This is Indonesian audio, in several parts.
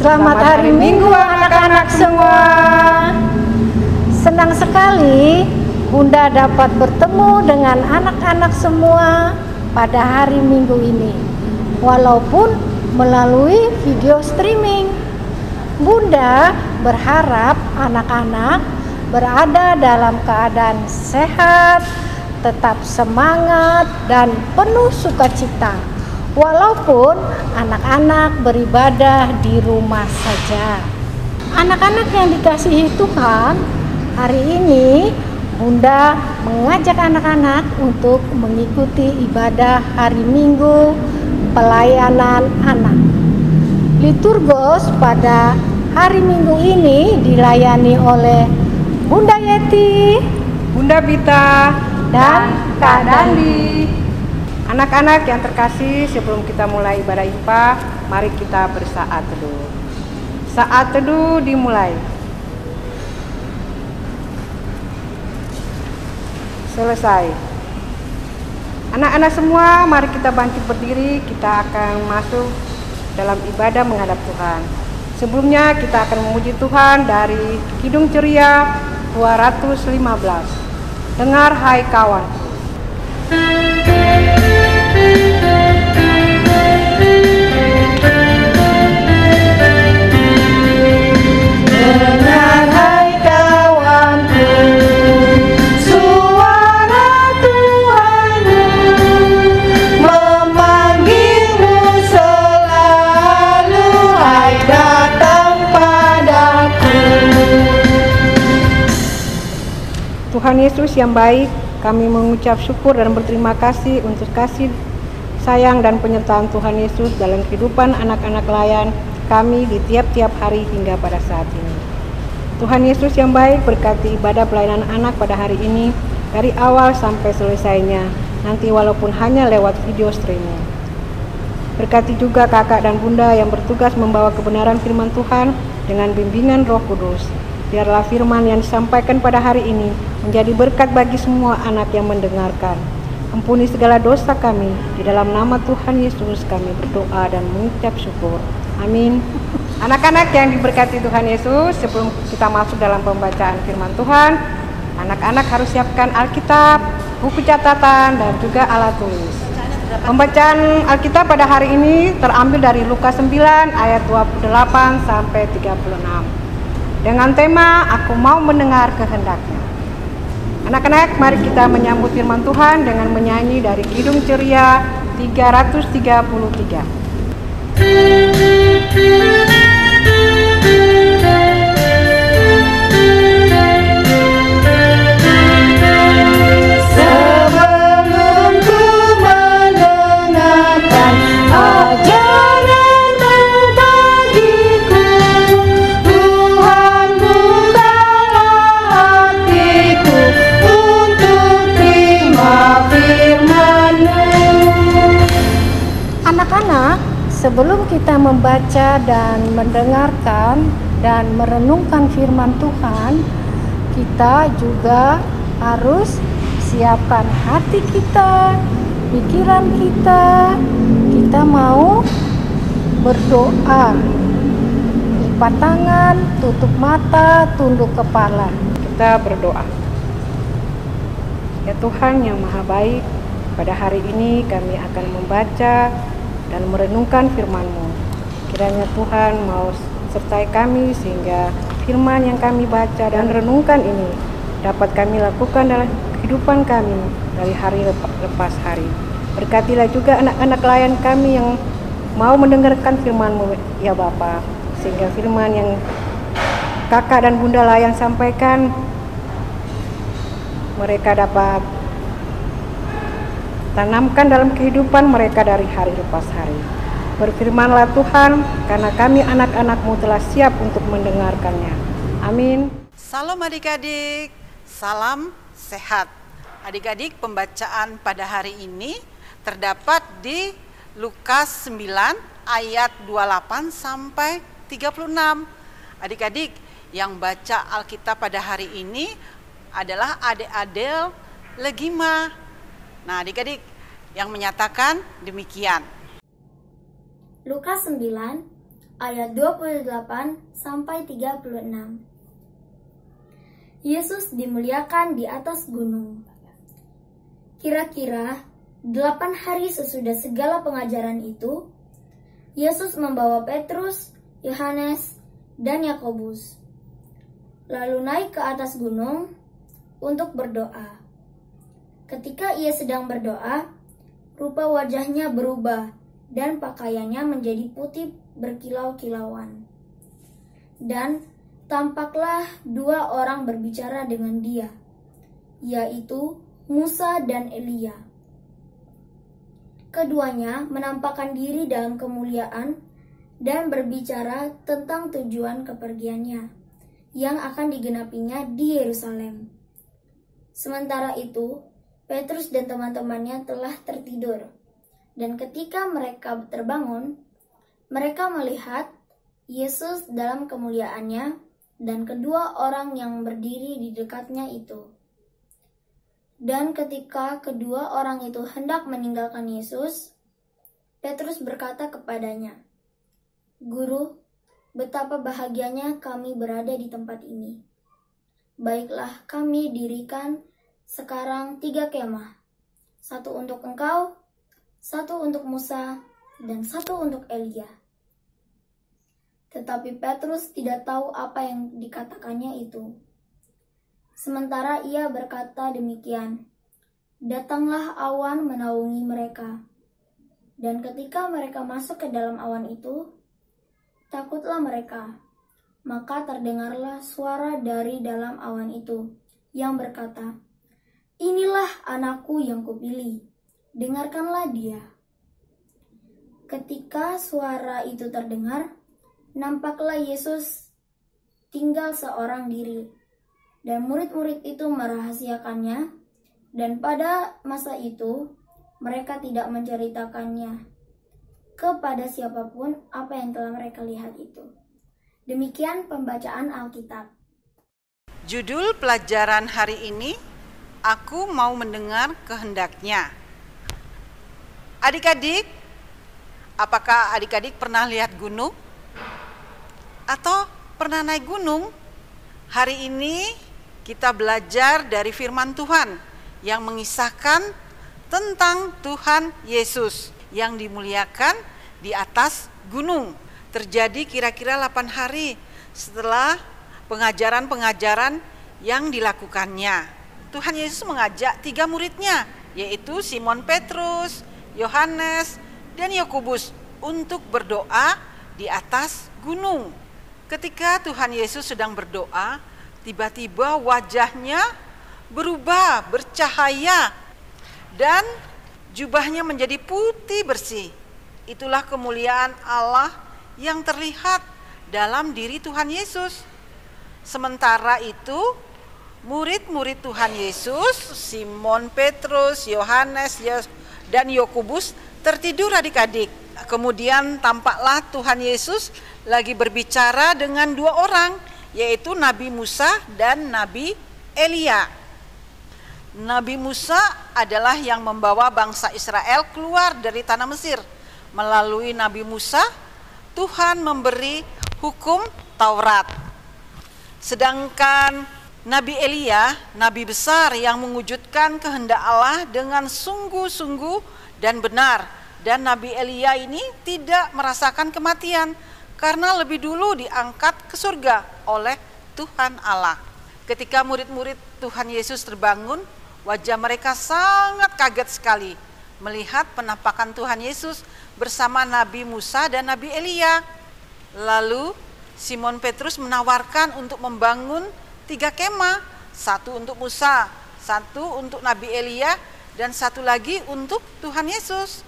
Selamat hari Minggu anak-anak semua. Senang sekali Bunda dapat bertemu dengan anak-anak semua pada hari Minggu ini, walaupun melalui video streaming. Bunda berharap anak-anak berada dalam keadaan sehat, tetap semangat dan penuh sukacita, walaupun anak-anak beribadah di rumah saja. Anak-anak yang dikasihi Tuhan, hari ini Bunda mengajak anak-anak untuk mengikuti ibadah hari Minggu pelayanan anak. Liturgos pada hari Minggu ini dilayani oleh Bunda Yeti, Bunda Bita, dan Kak Dandi. Anak-anak yang terkasih, sebelum kita mulai ibadah IPA, mari kita bersaat teduh. Saat teduh dimulai. Selesai. Anak-anak semua, mari kita bangkit berdiri, kita akan masuk dalam ibadah menghadap Tuhan. Sebelumnya kita akan memuji Tuhan dari Kidung Ceria 215. Dengar hai kawan. Dengar hai kawanku, suara Tuhanmu memanggilmu selalu, hai datang padaku. Tuhan Yesus yang baik, kami mengucap syukur dan berterima kasih untuk kasih sayang dan penyertaan Tuhan Yesus dalam kehidupan anak-anak layan kami di tiap-tiap hari hingga pada saat ini. Tuhan Yesus yang baik, berkati ibadah pelayanan anak pada hari ini dari awal sampai selesainya, nanti walaupun hanya lewat video streaming. Berkati juga kakak dan bunda yang bertugas membawa kebenaran firman Tuhan dengan bimbingan Roh Kudus. Biarlah firman yang disampaikan pada hari ini menjadi berkat bagi semua anak yang mendengarkan. Ampuni segala dosa kami, di dalam nama Tuhan Yesus kami berdoa dan mengucap syukur. Amin. Anak-anak yang diberkati Tuhan Yesus, sebelum kita masuk dalam pembacaan firman Tuhan, anak-anak harus siapkan Alkitab, buku catatan, dan juga alat tulis. Pembacaan Alkitab pada hari ini terambil dari Lukas 9 ayat 28 sampai 36. Dengan tema, aku mau mendengar kehendaknya. Anak-anak, mari kita menyambut firman Tuhan dengan menyanyi dari Kidung Ceria 333. Sebelum ku mendengarkan ajaran bagiku, Tuhan bukalah hatiku untuk terima firman-Mu. Anak-anak, sebelum kita membaca dan mendengarkan dan merenungkan firman Tuhan, kita juga harus siapkan hati kita, pikiran kita. Kita mau berdoa. Lipat tangan, tutup mata, tunduk kepala. Kita berdoa. Ya Tuhan yang Maha Baik, pada hari ini kami akan membaca dan merenungkan firman-Mu. Kiranya Tuhan mau sertai kami sehingga firman yang kami baca dan renungkan ini dapat kami lakukan dalam kehidupan kami dari hari lepas hari. Berkatilah juga anak-anak layan kami yang mau mendengarkan firman-Mu ya Bapa, sehingga firman yang kakak dan bunda layan sampaikan mereka dapat tanamkan dalam kehidupan mereka dari hari lepas hari. Berfirmanlah Tuhan, karena kami anak-anak-Mu telah siap untuk mendengarkannya. Amin. Salam adik-adik, salam sehat. Adik-adik, pembacaan pada hari ini terdapat di Lukas 9 ayat 28 sampai 36. Adik-adik, yang baca Alkitab pada hari ini adalah adik-adik Legima. Nah, adik-adik yang menyatakan demikian. Lukas 9 ayat 28 sampai 36. Yesus dimuliakan di atas gunung. Kira-kira 8 hari sesudah segala pengajaran itu, Yesus membawa Petrus, Yohanes, dan Yakobus, lalu naik ke atas gunung untuk berdoa. Ketika ia sedang berdoa, rupa wajahnya berubah dan pakaiannya menjadi putih berkilau-kilauan. Dan tampaklah 2 orang berbicara dengan dia, yaitu Musa dan Elia. Keduanya menampakkan diri dalam kemuliaan dan berbicara tentang tujuan kepergiannya yang akan digenapinya di Yerusalem. Sementara itu, Petrus dan teman-temannya telah tertidur, dan ketika mereka terbangun, mereka melihat Yesus dalam kemuliaannya dan kedua orang yang berdiri di dekatnya itu. Dan ketika kedua orang itu hendak meninggalkan Yesus, Petrus berkata kepadanya, "Guru, betapa bahagianya kami berada di tempat ini. Baiklah, kami dirikan sekarang 3 kemah, 1 untuk engkau, 1 untuk Musa, dan 1 untuk Elia." Tetapi Petrus tidak tahu apa yang dikatakannya itu. Sementara ia berkata demikian, datanglah awan menaungi mereka. Dan ketika mereka masuk ke dalam awan itu, takutlah mereka. Maka terdengarlah suara dari dalam awan itu yang berkata, "Inilah anakku yang kupilih, dengarkanlah dia." Ketika suara itu terdengar, nampaklah Yesus tinggal seorang diri, dan murid-murid itu merahasiakannya, dan pada masa itu mereka tidak menceritakannya kepada siapapun apa yang telah mereka lihat itu. Demikian pembacaan Alkitab. Judul pelajaran hari ini, Aku Mau Mendengar Kehendaknya. Adik-adik, apakah adik-adik pernah lihat gunung? Atau pernah naik gunung? Hari ini kita belajar dari firman Tuhan yang mengisahkan tentang Tuhan Yesus yang dimuliakan di atas gunung. Terjadi kira-kira 8 hari setelah pengajaran-pengajaran yang dilakukannya. Tuhan Yesus mengajak 3 muridnya, yaitu Simon Petrus, Yohanes, dan Yakobus untuk berdoa di atas gunung. Ketika Tuhan Yesus sedang berdoa, tiba-tiba wajahnya berubah, bercahaya, dan jubahnya menjadi putih bersih. Itulah kemuliaan Allah yang terlihat dalam diri Tuhan Yesus. Sementara itu, murid-murid Tuhan Yesus, Simon Petrus, Yohanes, dan Yakobus tertidur adik-adik. Kemudian tampaklah Tuhan Yesus lagi berbicara dengan 2 orang, yaitu Nabi Musa dan Nabi Elia. Nabi Musa adalah yang membawa bangsa Israel keluar dari tanah Mesir. Melalui Nabi Musa, Tuhan memberi hukum Taurat. Sedangkan Nabi Elia, nabi besar yang mewujudkan kehendak Allah dengan sungguh-sungguh dan benar. Dan Nabi Elia ini tidak merasakan kematian karena lebih dulu diangkat ke surga oleh Tuhan Allah. Ketika murid-murid Tuhan Yesus terbangun, wajah mereka sangat kaget sekali melihat penampakan Tuhan Yesus bersama Nabi Musa dan Nabi Elia. Lalu Simon Petrus menawarkan untuk membangun 3 kemah, 1 untuk Musa, 1 untuk Nabi Elia, dan 1 lagi untuk Tuhan Yesus.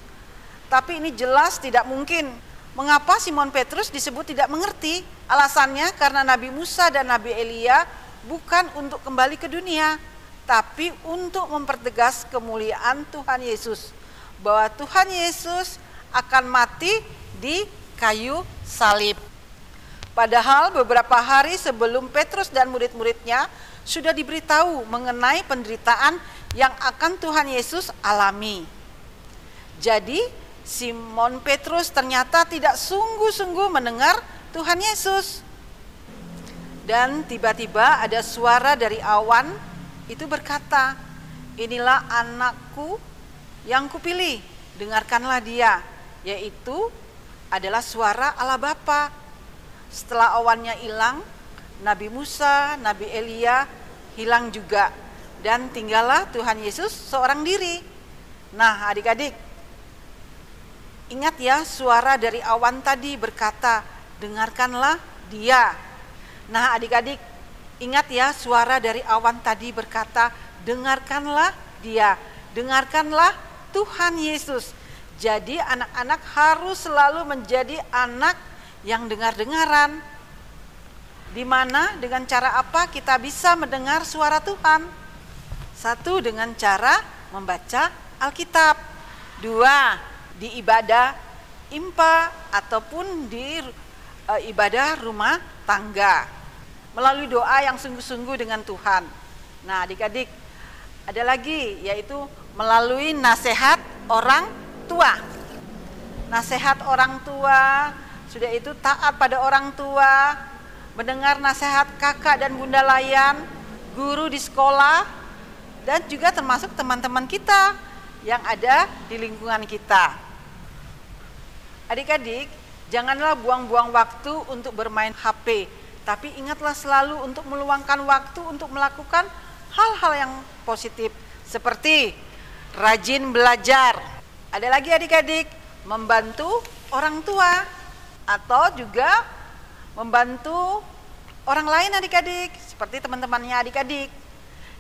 Tapi ini jelas tidak mungkin. Mengapa Simon Petrus disebut tidak mengerti? Alasannya karena Nabi Musa dan Nabi Elia bukan untuk kembali ke dunia, tapi untuk mempertegas kemuliaan Tuhan Yesus. Bahwa Tuhan Yesus akan mati di kayu salib. Padahal beberapa hari sebelum Petrus dan murid-muridnya sudah diberitahu mengenai penderitaan yang akan Tuhan Yesus alami. Jadi Simon Petrus ternyata tidak sungguh-sungguh mendengar Tuhan Yesus. Dan tiba-tiba ada suara dari awan itu berkata, "Inilah anakku yang kupilih, dengarkanlah dia." Yaitu adalah suara Allah Bapa. Setelah awannya hilang, Nabi Musa, Nabi Elia hilang juga, dan tinggallah Tuhan Yesus seorang diri. Nah, adik-adik, ingat ya, suara dari awan tadi berkata, "Dengarkanlah dia." Nah, adik-adik, ingat ya, suara dari awan tadi berkata, "Dengarkanlah dia." Dengarkanlah Tuhan Yesus. Jadi anak-anak harus selalu menjadi anak yang dengar-dengaran. Di mana, dengan cara apa kita bisa mendengar suara Tuhan? Satu, dengan cara membaca Alkitab. Dua, di ibadah impa ataupun di ibadah rumah tangga, melalui doa yang sungguh-sungguh dengan Tuhan. Nah, adik-adik, ada lagi, yaitu melalui nasihat orang tua. Nasihat orang tua, sudah itu taat pada orang tua, mendengar nasihat kakak dan bunda layan, guru di sekolah, dan juga termasuk teman-teman kita yang ada di lingkungan kita. Adik-adik, janganlah buang-buang waktu untuk bermain HP, tapi ingatlah selalu untuk meluangkan waktu untuk melakukan hal-hal yang positif, seperti rajin belajar. Ada lagi adik-adik, membantu orang tua, atau juga membantu orang lain adik-adik, seperti teman-temannya adik-adik.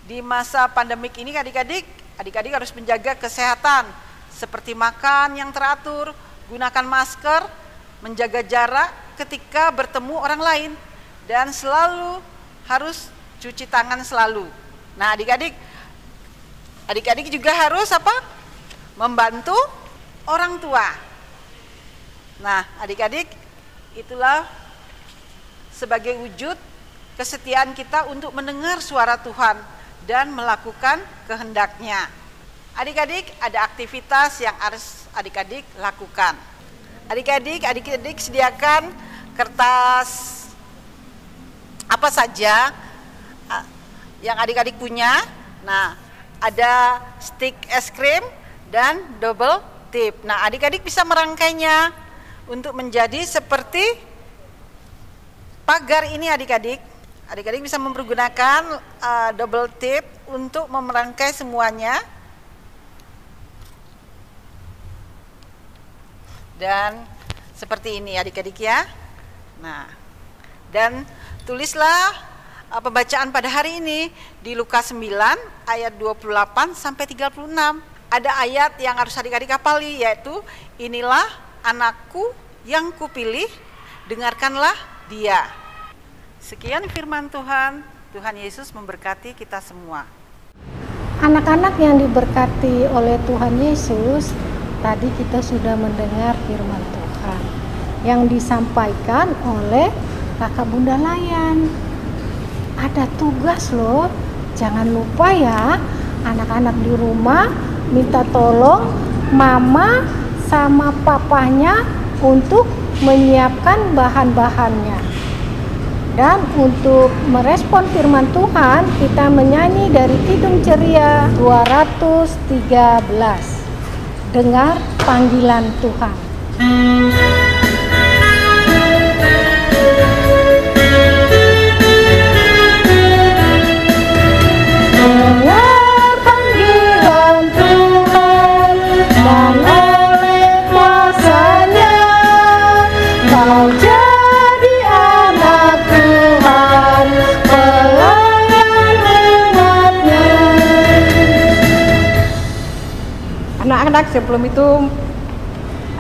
Di masa pandemik ini adik-adik harus menjaga kesehatan, seperti makan yang teratur, gunakan masker, menjaga jarak ketika bertemu orang lain, dan selalu harus cuci tangan selalu. Nah, adik-adik juga harus apa? Membantu orang tua. Nah, adik-adik, itulah sebagai wujud kesetiaan kita untuk mendengar suara Tuhan dan melakukan kehendaknya. Adik-adik, ada aktivitas yang harus adik-adik lakukan. Adik-adik sediakan kertas apa saja yang adik-adik punya. Nah, ada stick es krim dan double tip. Nah, adik-adik bisa merangkainya untuk menjadi seperti pagar ini adik-adik. Adik-adik bisa mempergunakan double tip untuk merangkai semuanya. Dan seperti ini adik-adik ya. Nah, dan tulislah pembacaan pada hari ini di Lukas 9 ayat 28 sampai 36. Ada ayat yang harus adik-adik hafali, yaitu inilah anakku yang kupilih, dengarkanlah dia. Sekian firman Tuhan. Tuhan Yesus memberkati kita semua. Anak-anak yang diberkati oleh Tuhan Yesus, tadi kita sudah mendengar firman Tuhan yang disampaikan oleh kakak bunda layan. Ada tugas loh, jangan lupa ya, anak-anak di rumah minta tolong mama sama papanya untuk menyiapkan bahan-bahannya. Dan untuk merespon firman Tuhan, kita menyanyi dari Kidung Ceria 213. Dengar panggilan Tuhan. Anak-anak, sebelum itu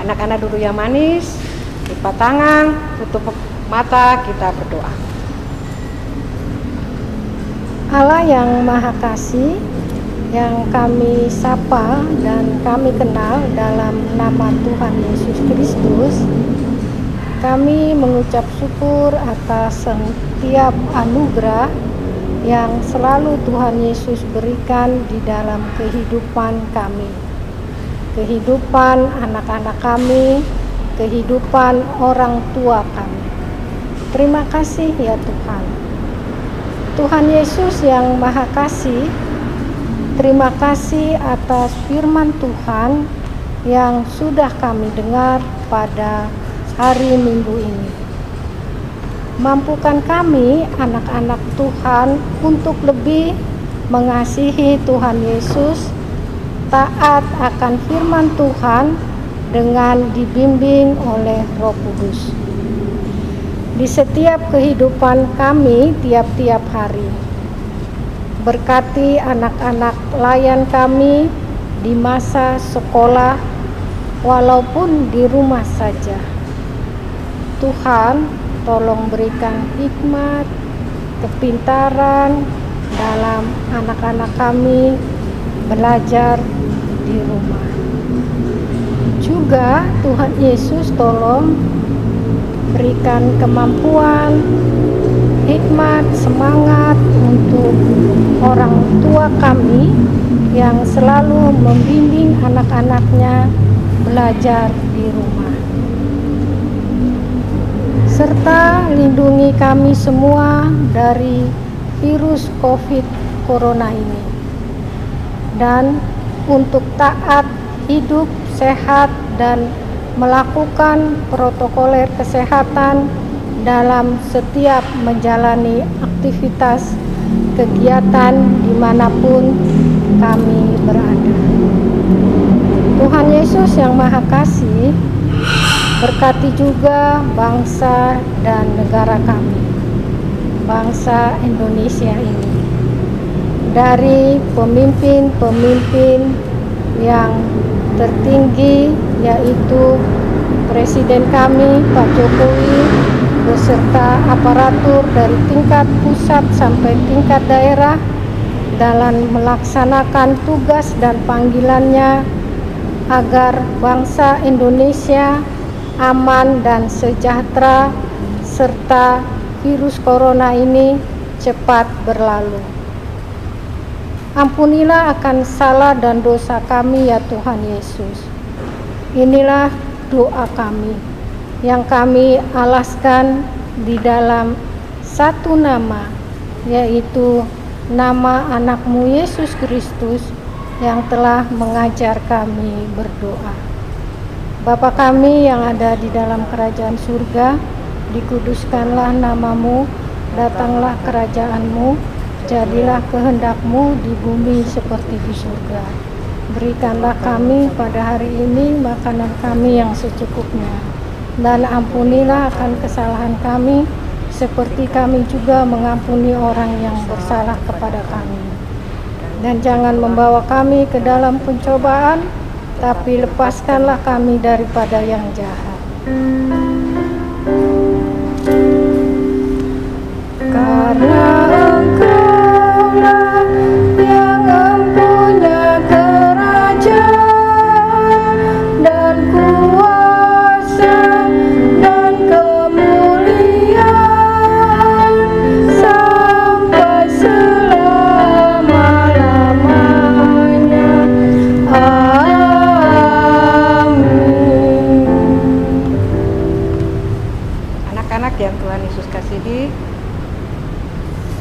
anak-anak duduk yang manis, lipat tangan, tutup mata, kita berdoa. Allah yang Maha Kasih, yang kami sapa dan kami kenal dalam nama Tuhan Yesus Kristus, kami mengucap syukur atas setiap anugerah yang selalu Tuhan Yesus berikan di dalam kehidupan kami. kehidupan anak-anak kami, kehidupan orang tua kami. Terima kasih ya Tuhan. Tuhan Yesus yang Maha Kasih, terima kasih atas firman Tuhan yang sudah kami dengar pada hari Minggu ini. Mampukan kami anak-anak Tuhan untuk lebih mengasihi Tuhan Yesus, taat akan firman Tuhan dengan dibimbing oleh Roh Kudus di setiap kehidupan kami tiap-tiap hari. Berkati anak-anak pelayan kami di masa sekolah walaupun di rumah saja. Tuhan, tolong berikan hikmat, kepintaran dalam anak-anak kami belajar di rumah. Juga Tuhan Yesus tolong berikan kemampuan, hikmat, semangat untuk orang tua kami yang selalu membimbing anak-anaknya belajar di rumah. Serta lindungi kami semua dari virus COVID Corona ini. Dan untuk taat, hidup sehat, dan melakukan protokol kesehatan dalam setiap menjalani aktivitas kegiatan dimanapun kami berada. Tuhan Yesus yang Maha Kasih, berkati juga bangsa dan negara kami, bangsa Indonesia ini, dari pemimpin-pemimpin yang tertinggi, yaitu Presiden kami Pak Jokowi beserta aparatur dari tingkat pusat sampai tingkat daerah dalam melaksanakan tugas dan panggilannya agar bangsa Indonesia aman dan sejahtera serta virus corona ini cepat berlalu. Ampunilah akan salah dan dosa kami ya Tuhan Yesus. Inilah doa kami yang kami alaskan di dalam satu nama, yaitu nama anak-Mu Yesus Kristus yang telah mengajar kami berdoa. Bapa kami yang ada di dalam kerajaan surga, dikuduskanlah nama-Mu, datanglah kerajaan-Mu, jadilah kehendak-Mu di bumi seperti di surga. Berikanlah kami pada hari ini makanan kami yang secukupnya, dan ampunilah akan kesalahan kami, seperti kami juga mengampuni orang yang bersalah kepada kami. Dan jangan membawa kami ke dalam pencobaan, tapi lepaskanlah kami daripada yang jahat. Karena Engkaulah yang mempunyai kerajaan dan kuasa dan kemuliaan sampai selama-lamanya. Amin. Anak-anak yang Tuhan Yesus kasihi,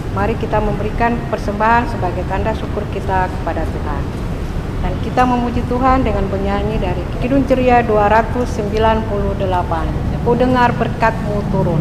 mari kita memberikan persembahan sebagai tanda syukur kita kepada Tuhan. Dan kita memuji Tuhan dengan bernyanyi dari Kidung Ceria 298. Ku dengar berkat-Mu turun.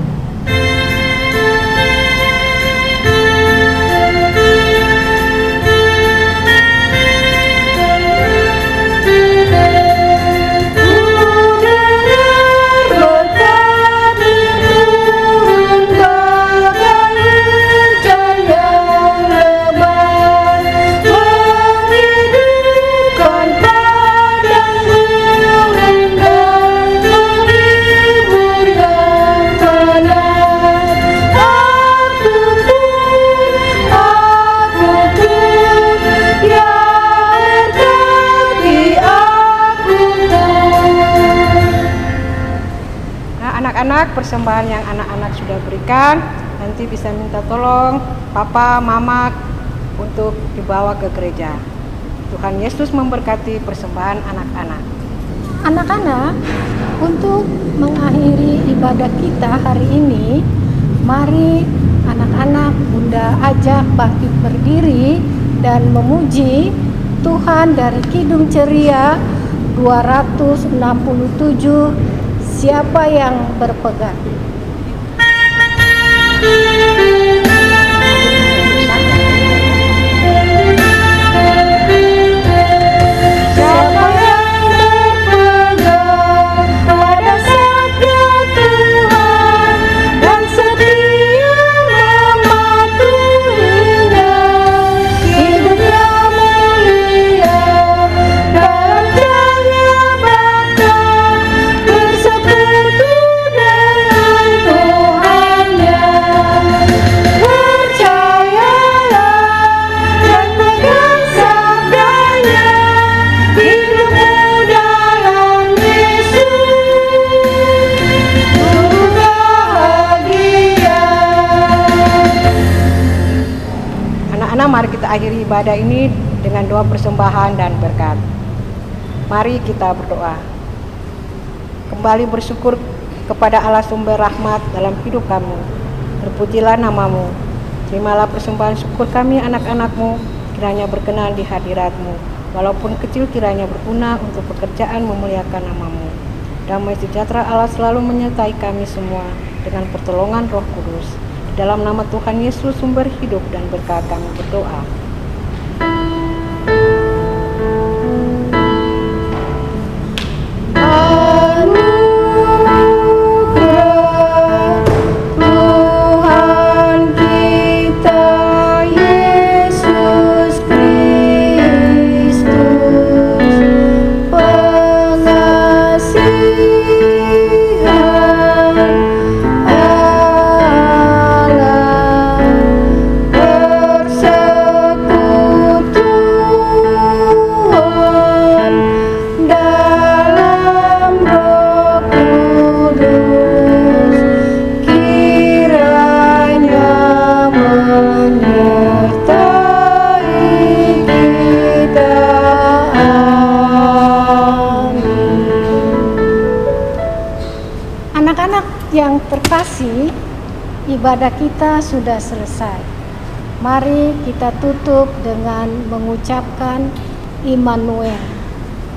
Anak-anak, persembahan yang anak-anak sudah berikan nanti bisa minta tolong Papa, Mama untuk dibawa ke gereja. Tuhan Yesus memberkati persembahan anak-anak. Anak-anak, untuk mengakhiri ibadah kita hari ini, mari anak-anak Bunda ajak bangkit berdiri dan memuji Tuhan dari Kidung Ceria 267, siapa yang berpegang. Mari kita akhiri ibadah ini dengan doa persembahan dan berkat. Mari kita berdoa. Kembali bersyukur kepada Allah sumber rahmat dalam hidup kami. Terpujilah namamu. Terimalah persembahan syukur kami anak-anakmu, kiranya berkenan di hadiratmu. Walaupun kecil kiranya berguna untuk pekerjaan memuliakan namamu. Damai sejahtera Allah selalu menyertai kami semua dengan pertolongan Roh Kudus. Dalam nama Tuhan Yesus sumber hidup dan berkat kami berdoa. Yang terkasih, ibadah kita sudah selesai. Mari kita tutup dengan mengucapkan Immanuel.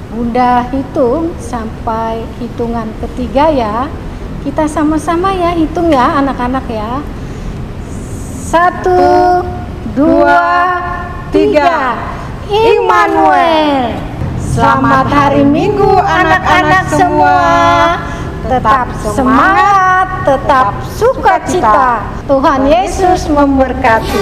Bunda hitung sampai hitungan ketiga ya. Kita sama-sama ya hitung ya anak-anak ya. 1, 2, 3. Immanuel. Selamat hari Minggu anak-anak semua. Tetap semangat, tetap sukacita. Tuhan Yesus memberkati.